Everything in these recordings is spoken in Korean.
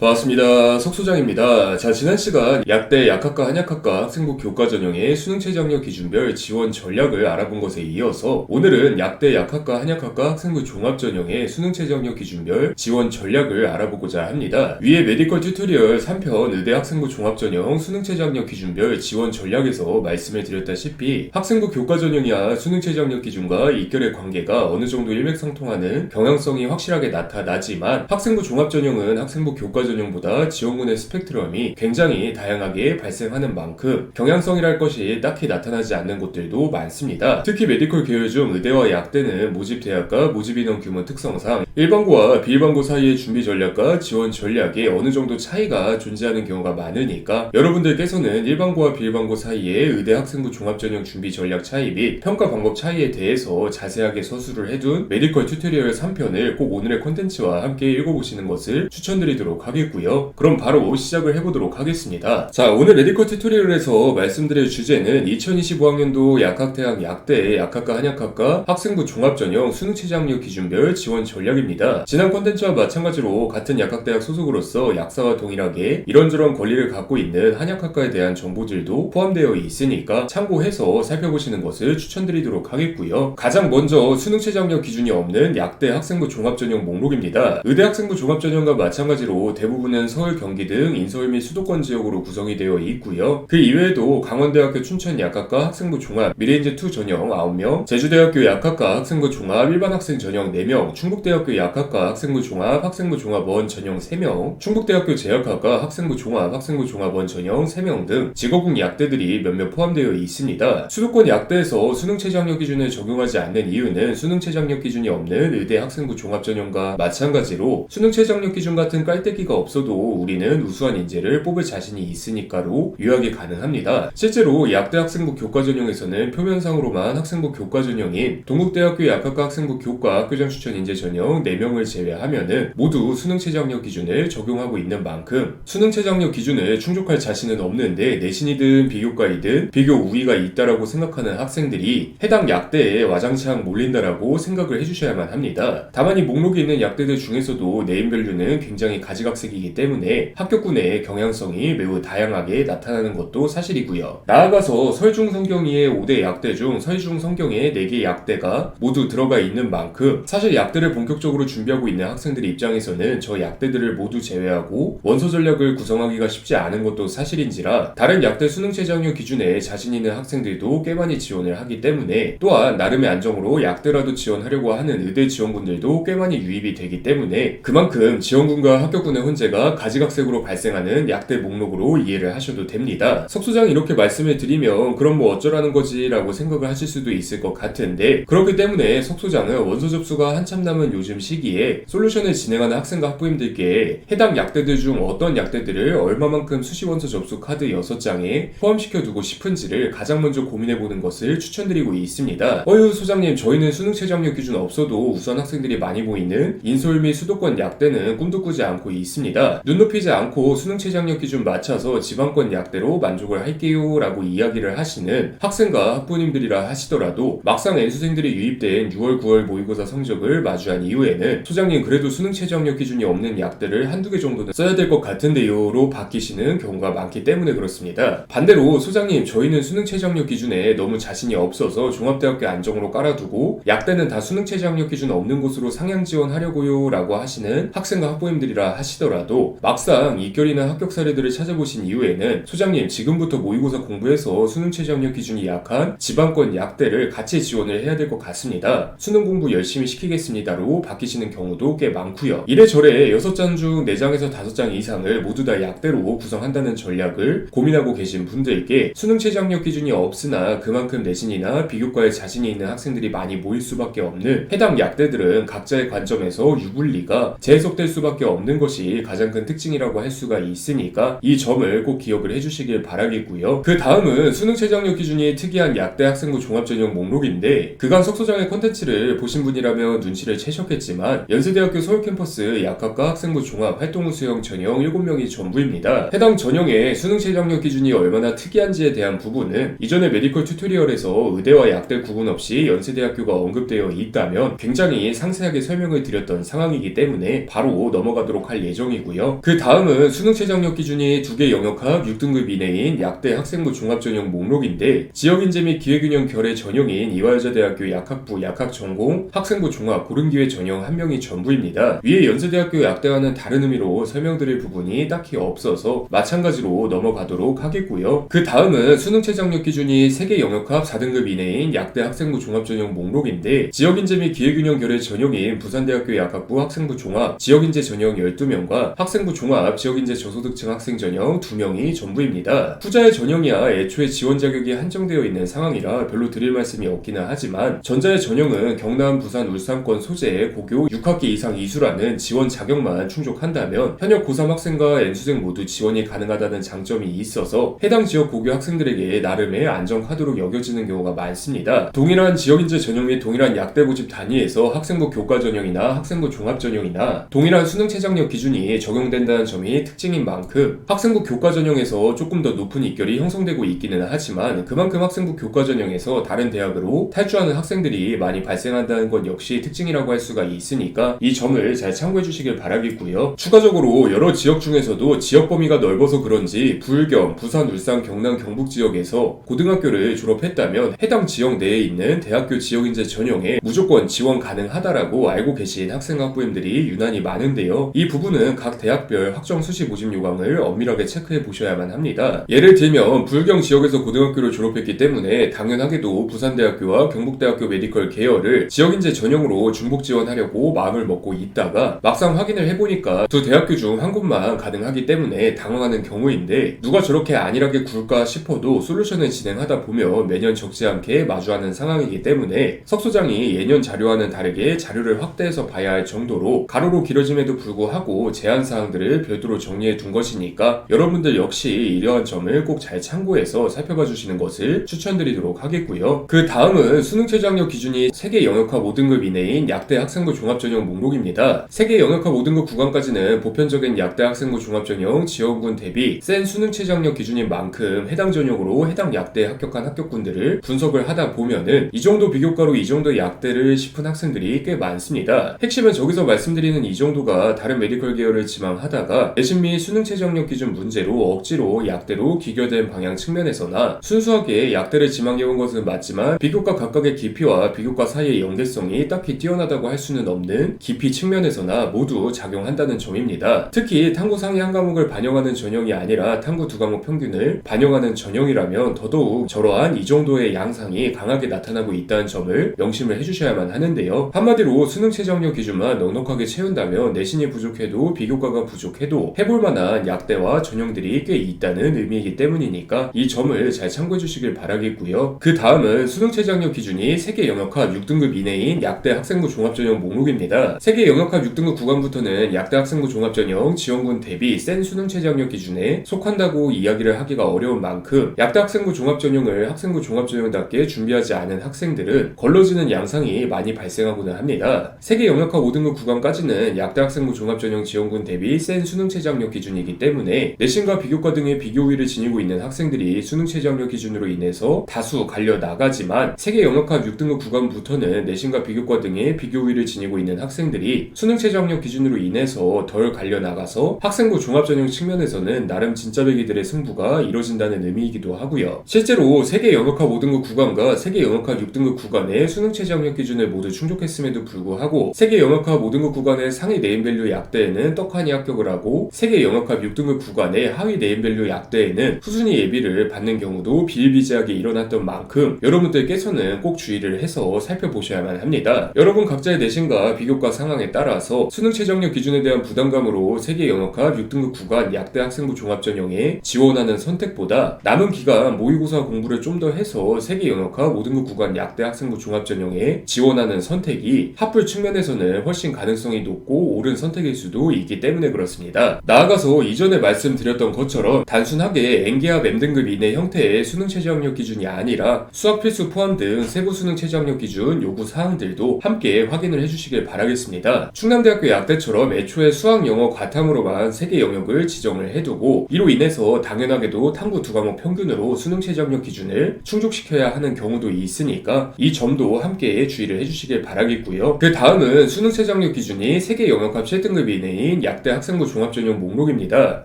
반갑습니다. 석소장입니다. 자, 지난 시간 약대, 약학과, 한약학과 학생부 교과 전형의 수능 최저학력 기준별 지원 전략을 알아본 것에 이어서 오늘은 약대, 약학과, 한약학과 학생부 종합 전형의 수능 최저학력 기준별 지원 전략을 알아보고자 합니다. 위에 메디컬 튜토리얼 3편 의대 학생부 종합 전형 수능 최저학력 기준별 지원 전략에서 말씀을 드렸다시피 학생부 교과 전형이야 수능 최저학력 기준과 이결의 관계가 어느 정도 일맥상통하는 경향성이 확실하게 나타나지만 학생부 종합 전형은 학생부 교과 전형보다 지원군의 스펙트럼이 굉장히 다양하게 발생하는 만큼 경향성이랄 것이 딱히 나타나지 않는 곳들도 많습니다. 특히 메디컬 계열 중 의대와 약대는 모집 대학과 모집 인원 규모 특성상 일반고와 비일반고 사이의 준비 전략과 지원 전략에 어느 정도 차이가 존재하는 경우가 많으니까 여러분들께서는 일반고와 비일반고 사이의 의대 학생부 종합전형 준비 전략 차이 및 평가 방법 차이에 대해서 자세하게 서술을 해둔 메디컬 튜토리얼 3편을 꼭 오늘의 콘텐츠와 함께 읽어보시는 것을 추천드리도록 하겠고요. 그럼 바로 시작을 해보도록 하겠습니다. 자, 오늘 메디컬 튜토리얼에서 말씀드릴 주제는 2025학년도 약학대학 약대, 약학과 한약학과 학생부 종합전형 수능 최저학력 기준별 지원 전략입니다. 지난 콘텐츠와 마찬가지로 같은 약학대학 소속으로서 약사와 동일하게 이런저런 권리를 갖고 있는 한약학과에 대한 정보들도 포함되어 있으니까 참고해서 살펴보시는 것을 추천드리도록 하겠고요. 가장 먼저 수능 최저학력 기준이 없는 약대 학생부 종합전형 목록입니다. 의대 학생부 종합전형과 마찬가지로 대부분은 서울, 경기 등 인서울 및 수도권 지역으로 구성이 되어 있고요. 그 이외에도 강원대학교 춘천 약학과 학생부 종합, 미래인재2 전형 9명, 제주대학교 약학과 학생부 종합 일반 학생 전형 4명, 충북대학교 약학과 학생부 종합, 학생부 종합원 전형 3명, 충북대학교 제약학과 학생부 종합, 학생부 종합원 전형 3명 등 직업군 약대들이 몇몇 포함되어 있습니다. 수도권 약대에서 수능 최저학력 기준을 적용하지 않는 이유는 수능 최저학력 기준이 없는 의대 학생부 종합 전형과 마찬가지로 수능 최저학력 기준 같은 깔때기가 없어도 우리는 우수한 인재를 뽑을 자신이 있으니까로 요약이 가능합니다. 실제로 약대 학생부 교과 전형에서는 표면상으로만 학생부 교과 전형인 동국대학교 약학과 학생부 교과 학교장 추천 인재 전형 4명을 제외하면은 모두 수능 최저학력 기준을 적용하고 있는 만큼 수능 최저학력 기준을 충족할 자신은 없는데 내신이든 비교과이든 비교 우위가 있다라고 생각하는 학생들이 해당 약대에 와장창 몰린다라고 생각을 해주셔야만 합니다. 다만 이 목록에 있는 약대들 중에서도 네임밸류는 굉장히 가지각색이기 때문에 합격군의 경향성이 매우 다양하게 나타나는 것도 사실이고요. 나아가서 설중 성경위의 5대 약대 중 설중 성경의 4개 약대가 모두 들어가 있는 만큼 사실 약대를 본격적으로 준비하고 있는 학생들 입장에서는 저 약대들을 모두 제외하고 원서 전략을 구성하기가 쉽지 않은 것도 사실인지라 다른 약대 수능 최저학력 기준에 자신 있는 학생들도 꽤 많이 지원을 하기 때문에 또한 나름의 안정으로 약대라도 지원하려고 하는 의대 지원군들도 꽤 많이 유입이 되기 때문에 그만큼 지원군과 합격군의 혼재가 가지각색으로 발생하는 약대 목록으로 이해를 하셔도 됩니다. 석소장이 이렇게 말씀을 드리면 그럼 뭐 어쩌라는 거지 라고 생각을 하실 수도 있을 것 같은데 그렇기 때문에 석소장은 원서 접수가 한참 남은 요즘 시기에 솔루션을 진행하는 학생과 학부모님들께 해당 약대들 중 어떤 약대들을 얼마만큼 수시원서 접수 카드 6장에 포함시켜두고 싶은지를 가장 먼저 고민해보는 것을 추천드리고 있습니다. 소장님 저희는 수능 최저학력 기준 없어도 우수한 학생들이 많이 보이는 인서울 및 수도권 약대는 꿈도 꾸지 않고 있습니다. 눈 높이지 않고 수능 최저학력 기준 맞춰서 지방권 약대로 만족을 할게요 라고 이야기를 하시는 학생과 학부모님들이라 하시더라도 막상 N수생들이 유입된 6월 9월 모의고사 성적을 마주한 이후에는 소장님 그래도 수능 최저학력 기준이 없는 약대를 한두 개 정도는 써야 될 것 같은데요 로 바뀌시는 경우가 많기 때문에 그렇습니다. 반대로 소장님 저희는 수능 최저학력 기준에 너무 자신이 없어서 종합대학교 안정으로 깔아두고 약대는 다 수능 최저학력 기준 없는 곳으로 상향 지원하려고요 라고 하시는 학생과 학부모님들이라 하시더라도 막상 이결이나 합격 사례들을 찾아보신 이후에는 소장님 지금부터 모의고사 공부해서 수능 최저학력 기준이 약한 지방권 약대를 같이 지원을 해야 될 것 같습니다. 수능 공부 열심히 시키겠습니다로 바뀌시는 경우도 꽤 많고요. 이래저래 6장 중 4장에서 5장 이상을 모두 다 약대로 구성한다는 전략을 고민하고 계신 분들께 수능 최저학력 기준이 없으나 그만큼 내신이나 비교과에 자신이 있는 학생들이 많이 모일 수밖에 없는 해당 약대들은 각자의 관점에서 유불리가 재해석될 수밖에 없는 것이 가장 큰 특징이라고 할 수가 있으니까 이 점을 꼭 기억을 해주시길 바라겠고요. 그 다음은 수능 최저학력 기준이 특이한 약대 학생부 종합전형 목록인데 그간 석소장의 콘텐츠를 보신 분이라면 눈치를 채셨겠지만 연세대학교 서울캠퍼스 약학과 학생부 종합 활동 수형 전형 7명이 전부입니다. 해당 전형의 수능 최저학력 기준이 얼마나 특이한지에 대한 부분은 이전에 메디컬 튜토리얼에서 의대와 약대 구분 없이 연세대학교가 언급되어 있다면 굉장히 상세하게 설명을 드렸던 상황이기 때문에 바로 넘어가도록 할 예정입니다. 예정이고요. 그 다음은 수능 최저학력 기준이 2개 영역학 6등급 이내인 약대 학생부 종합전형 목록인데 지역인재 및 기회균형 결의 전형인 이화여자대학교 약학부 약학전공 학생부 종합 고른기회 전형 1명이 전부입니다. 위에 연세대학교 약대와는 다른 의미로 설명드릴 부분이 딱히 없어서 마찬가지로 넘어가도록 하겠고요. 그 다음은 수능 최저학력 기준이 3개 영역학 4등급 이내인 약대 학생부 종합전형 목록인데 지역인재 및 기회균형 결의 전형인 부산대학교 약학부 학생부 종합 지역인재 전형 12명과 학생부 종합 지역인재 저소득층 학생 전형 2명이 전부입니다. 후자의 전형이야 애초에 지원 자격이 한정되어 있는 상황이라 별로 드릴 말씀이 없기는 하지만 전자의 전형은 경남, 부산, 울산권 소재의 고교 6학기 이상 이수라는 지원 자격만 충족한다면 현역 고3 학생과 N수생 모두 지원이 가능하다는 장점이 있어서 해당 지역 고교 학생들에게 나름의 안전카드로 여겨지는 경우가 많습니다. 동일한 지역인재 전형 및 동일한 약대 모집 단위에서 학생부 교과 전형이나 학생부 종합 전형이나 동일한 수능 최저학력 기준이 적용된다는 점이 특징인 만큼 학생부 교과 전형에서 조금 더 높은 입결이 형성되고 있기는 하지만 그만큼 학생부 교과 전형에서 다른 대학으로 탈주하는 학생들이 많이 발생한다는 것 역시 특징이라고 할 수가 있으니까 이 점을 잘 참고해 주시길 바라겠고요. 추가적으로 여러 지역 중에서도 지역 범위가 넓어서 그런지 불경, 부산, 울산, 경남, 경북 지역에서 고등학교를 졸업했다면 해당 지역 내에 있는 대학교 지역인재 전형에 무조건 지원 가능하다라고 알고 계신 학생 학부모님들이 유난히 많은데요. 이 부분은 각 대학별 확정 수시 모집 요강을 엄밀하게 체크해 보셔야만 합니다. 예를 들면 불경 지역에서 고등학교를 졸업했기 때문에 당연하게도 부산대학교와 경북대학교 메디컬 계열을 지역인재 전형으로 중복 지원하려고 마음을 먹고 있다가 막상 확인을 해보니까 두 대학교 중 한 곳만 가능하기 때문에 당황하는 경우인데 누가 저렇게 안일하게 굴까 싶어도 솔루션을 진행하다 보면 매년 적지 않게 마주하는 상황이기 때문에 석 소장이 예년 자료와는 다르게 자료를 확대해서 봐야 할 정도로 가로로 길어짐에도 불구하고 제한사항들을 별도로 정리해 둔 것이니까 여러분들 역시 이러한 점을 꼭 잘 참고해서 살펴봐 주시는 것을 추천드리도록 하겠고요. 그 다음은 수능 최저학력 기준이 3개 영역학 5등급 이내인 약대 학생부 종합전형 목록입니다. 3개 영역학 5등급 구간까지는 보편적인 약대 학생부 종합전형 지원군 대비 센 수능 최저학력 기준인 만큼 해당 전형으로 해당 약대에 합격한 합격군들을 분석을 하다 보면은 이 정도 비교과로 이 정도 약대를 짚은 학생들이 꽤 많습니다. 핵심은 저기서 말씀드리는 이 정도가 다른 메디컬 계열을 지망하다가 내신 및 수능 최저학력 기준 문제로 억지로 약대로 기결된 방향 측면에서나 순수하게 약대를 지망해온 것은 맞지만 비교과 각각의 깊이와 비교과 사이의 연계성이 딱히 뛰어나다고 할 수는 없는 깊이 측면에서나 모두 작용한다는 점입니다. 특히 탐구 상위 한 과목을 반영하는 전형이 아니라 탐구 두 과목 평균을 반영하는 전형이라면 더더욱 저러한 이 정도의 양상이 강하게 나타나고 있다는 점을 명심을 해주셔야만 하는데요. 한마디로 수능 최저학력 기준만 넉넉하게 채운다면 내신이 부족해도 비교과가 부족해도 해볼 만한 약대와 전형들이 꽤 있다는 의미이기 때문이니까 이 점을 잘 참고해 주시길 바라겠고요. 그 다음은 수능 최저학력 기준이 3개 영역학 6등급 이내인 약대 학생부 종합전형 목록입니다. 3개 영역학 6등급 구간부터는 약대 학생부 종합전형 지원군 대비 센 수능 최저학력 기준에 속한다고 이야기를 하기가 어려운 만큼 약대 학생부 종합전형을 학생부 종합전형답게 준비하지 않은 학생들은 걸러지는 양상이 많이 발생하고는 합니다. 3개 영역학 5등급 구간까지는 약대 학생부 종합전형 지원군 대비 센 수능 최저학력 기준이기 때문에 내신과 비교과 등의 비교 우위를 지니고 있는 학생들이 수능 최저학력 기준으로 인해서 다수 갈려 나가지만 3개 영역학 6등급 구간부터는 내신과 비교과 등의 비교 우위를 지니고 있는 학생들이 수능 최저학력 기준으로 인해서 덜 갈려 나가서 학생부 종합전형 측면에서는 나름 진짜배기들의 승부가 이뤄진다는 의미이기도 하고요. 실제로 3개 영역학 5등급 구간과 3개 영역학 6등급 구간의 수능 최저학력 기준을 모두 충족했음에도 불구하고 3개 영역학 5등급 구간의 상위 네임밸류 약대에는 떡하니 합격을 하고 3개 영역학 6등급 구간의 하위 네임밸류 약대에는 후순위 예비를 받는 경우도 비일비재하게 일어났던 만큼 여러분들께서는 꼭 주의를 해서 살펴보셔야만 합니다. 여러분 각자의 내신과 비교과 상황에 따라서 수능 최저학력 기준에 대한 부담감으로 3개 영역학 6등급 구간 약대 학생부 종합전형에 지원하는 선택보다 남은 기간 모의고사 공부를 좀 더 해서 3개 영역학 5등급 구간 약대 학생부 종합전형에 지원하는 선택이 합불 측면에서는 훨씬 가능성이 높고 옳은 선택일 수도 있기 때문에 그렇습니다. 나아가서 이전에 말씀드렸던 것처럼 단순하게 N기합 M등급 이내 형태의 수능 최저학력 기준이 아니라 수학 필수 포함 등 세부 수능 최저학력 기준 요구 사항들도 함께 확인을 해주시길 바라겠습니다. 충남대학교 약대처럼 애초에 수학, 영어, 과탐으로만 3개 영역을 지정을 해두고 이로 인해서 당연하게도 탐구 두 과목 평균으로 수능 최저학력 기준을 충족시켜야 하는 경우도 있으니까 이 점도 함께 주의를 해주시길 바라겠고요. 그 다음은 수능 최저학력 기준이 3개 영역합 7등급 이내인 비내인 약대 학생부 종합전형 목록입니다.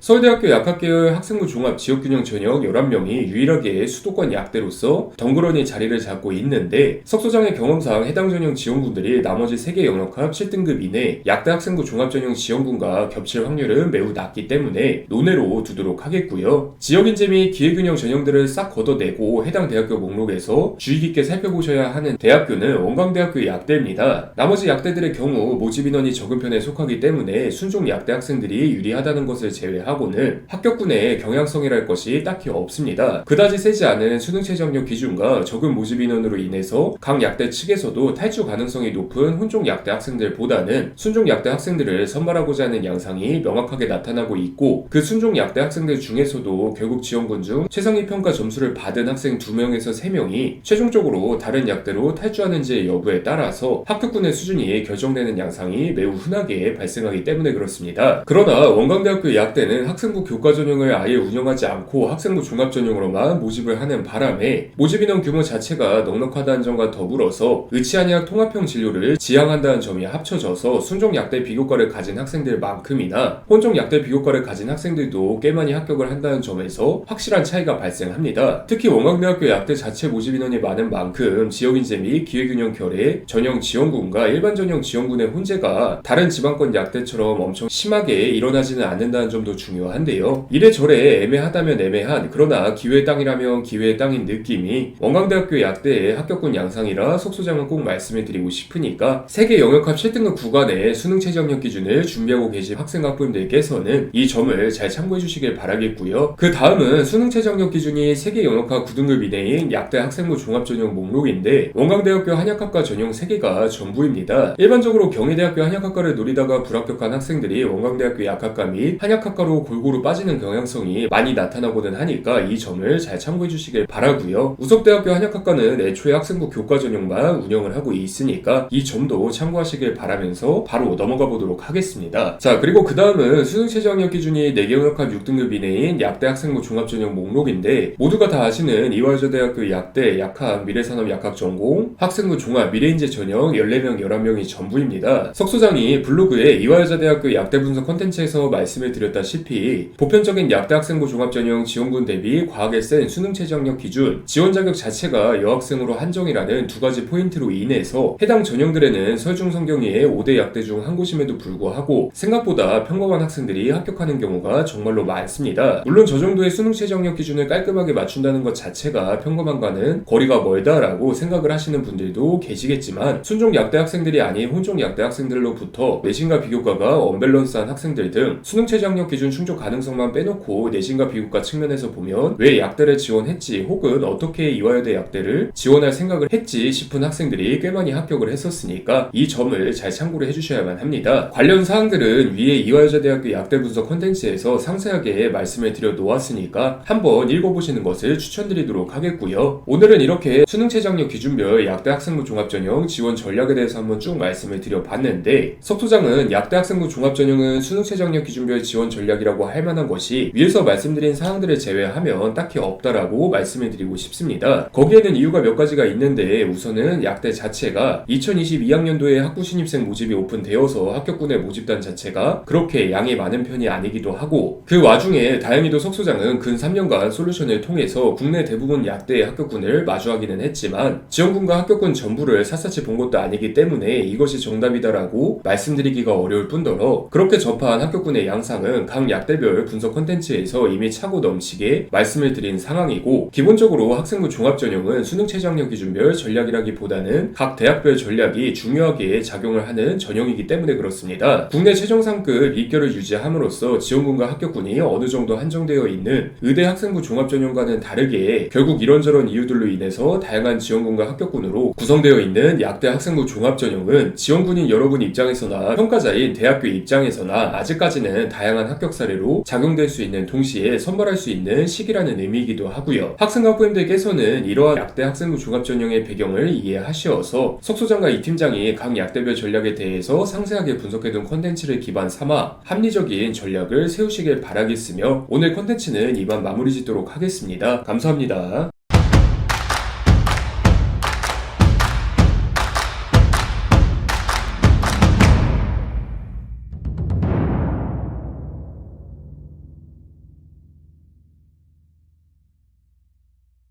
서울대학교 약학계열 학생부 종합 지역균형 전형 11명이 유일하게 수도권 약대로서 덩그러니 자리를 잡고 있는데 석소장의 경험상 해당 전형 지원군들이 나머지 3개 영역합 7등급 이내 약대 학생부 종합전형 지원군과 겹칠 확률은 매우 낮기 때문에 논외로 두도록 하겠고요. 지역인재 및 기회균형 전형들을 싹 걷어내고 해당 대학교 목록에서 주의 깊게 살펴보셔야 하는 대학교는 원광대학교 약대입니다. 나머지 약대들의 경우 모집 인원이 적은 편에 속하기 때문에 순종 약대 학생들이 유리하다는 것을 제외하고는 합격군의 경향성이랄 것이 딱히 없습니다. 그다지 세지 않은 수능 최저학력 기준과 적은 모집 인원으로 인해서 각 약대 측에서도 탈주 가능성이 높은 혼종 약대 학생들보다는 순종 약대 학생들을 선발하고자 하는 양상이 명확하게 나타나고 있고 그 순종 약대 학생들 중에서도 결국 지원군 중 최상위 평가 점수를 받은 학생 2명에서 3명이 최종적으로 다른 약대로 탈주하는지의 여부에 따라서 합격군의 수준이 결정되는 양상이 매우 흔하게 발생하기 때문에 그렇습니다. 그러나 원광대학교 약대는 학생부 교과 전형을 아예 운영하지 않고 학생부 종합 전형으로만 모집을 하는 바람에 모집 인원 규모 자체가 넉넉하다는 점과 더불어서 의치한의학 통합형 진료를 지향한다는 점이 합쳐져서 순종 약대 비교과를 가진 학생들만큼이나 혼종 약대 비교과를 가진 학생들도 꽤 많이 합격을 한다는 점에서 확실한 차이가 발생합니다. 특히 원광대학교 약대 자체 모집 인원이 많은 만큼 지역인재 및 기회균형 결의 전형 지원군과 일반 전형 지원군의 혼재가 다른 지방권 약대처럼 엄청 심하게 일어나지는 않는다는 점도 중요한데요. 이래저래 애매하다면 애매한 그러나 기회의 땅이라면 기회의 땅인 느낌이 원광대학교 약대의 합격군 양상이라 속소장은 꼭 말씀을 드리고 싶으니까 세계 영역합 7등급 구간의 수능 최저학력 기준을 준비하고 계신 학생학부님들께서는 이 점을 잘 참고해 주시길 바라겠고요. 그 다음은 수능 최저학력 기준이 세계 영역합 9등급 이내인 약대 학생부 종합전형 목록인데 원광대학교 한약학과 전형 3개가 전부입니다. 일반적으로 경희대학교 한약학과를 노리다가 불합격한 학생들이 원광대학교 약학과 및 한약학과로 골고루 빠지는 경향성이 많이 나타나고는 하니까 이 점을 잘 참고해 주시길 바라고요. 우석대학교 한약학과는 애초에 학생부 교과 전형만 운영을 하고 있으니까 이 점도 참고하시길 바라면서 바로 넘어가 보도록 하겠습니다. 자, 그리고 그 다음은 수능 최저학력 기준이 4개 영역합 6등급 이내인 약대 학생부 종합전형 목록인데 모두가 다 아시는 이화여자대학교 약대 약학 미래산업 약학 전공 학생부 종합 미래인재 전형 14명 11명이 전부입니다. 석소장이 블로그에 이화여자대학교 약대 분석 콘텐츠에서 말씀을 드렸다시피 보편적인 약대 학생부 종합전형 지원군 대비 과하게 센 수능 최저학력 기준 지원 자격 자체가 여학생으로 한정이라는 두 가지 포인트로 인해서 해당 전형들에는 설중성경위의 5대 약대 중 한 곳임에도 불구하고 생각보다 평범한 학생들이 합격하는 경우가 정말로 많습니다. 물론 저 정도의 수능 최저학력 기준을 깔끔하게 맞춘다는 것 자체가 평범한과는 거리가 멀다라고 생각을 하시는 분들도 계시겠지만 순종 약대 학생들이 아닌 혼종 약대 학생들로부터 내신과 비교과가 언밸런스한 학생들 등 수능 최저학력 기준 충족 가능성만 빼놓고 내신과 비교과 측면에서 보면 왜 약대를 지원했지 혹은 어떻게 이화여대 약대를 지원할 생각을 했지 싶은 학생들이 꽤 많이 합격을 했었으니까 이 점을 잘 참고를 해주셔야만 합니다. 관련 사항들은 위에 이화여자대학교 약대 분석 콘텐츠에서 상세하게 말씀을 드려 놓았으니까 한번 읽어보시는 것을 추천드리도록 하겠고요. 오늘은 이렇게 수능 최저학력 기준별 약대 학생부 종합전형 지원 전략에 대해서 한번 쭉 말씀을 드려봤는데 석소장은 약대 학생부 종합전형은 수능 최저학력 기준별 지원 전략이라고 할 만한 것이 위에서 말씀드린 사항들을 제외하면 딱히 없다라고 말씀을 드리고 싶습니다. 거기에는 이유가 몇 가지가 있는데 우선은 약대 자체가 2022학년도에 학부 신입생 모집이 오픈되어서 합격군의 모집단 자체가 그렇게 양이 많은 편이 아니기도 하고 그 와중에 다행히도 석소장은 근 3년간 솔루션을 통해서 국내 대부분 약대의 합격군을 마주하기는 했지만 지원군과 합격군 전부를 샅샅이 본 것도 아니기 때문에 이것이 정답이다라고 말씀드리기가 어려울 뿐더러 그렇게 접한 합격군의 양상은 각 약대별 분석 콘텐츠에서 이미 차고 넘치게 말씀을 드린 상황이고 기본적으로 학생부 종합전형은 수능 최저학력 기준별 전략이라기보다는 각 대학별 전략이 중요하게 작용을 하는 전형이기 때문에 그렇습니다. 국내 최정상급 입결을 유지함으로써 지원군과 합격군이 어느 정도 한정되어 있는 의대 학생부 종합전형과는 다르게 결국 이런저런 이유들로 인해서 다양한 지원군과 합격군으로 구성되어 있는 약대 학생부 종합전형은 지원군인 여러분 입장에서나 평가자인 대학교 입장에서나 아직까지는 다양한 합격 사례로 작용될 수 있는 동시에 선발할 수 있는 시기라는 의미이기도 하고요. 학생학부님들께서는 이러한 약대 학생부 종합전형의 배경을 이해하시어서 석소장과 이 팀장이 각 약대별 전략에 대해서 상세하게 분석해둔 콘텐츠를 기반 삼아 합리적인 전략을 세우시길 바라겠으며 오늘 콘텐츠는 이만 마무리 짓도록 하겠습니다. 감사합니다.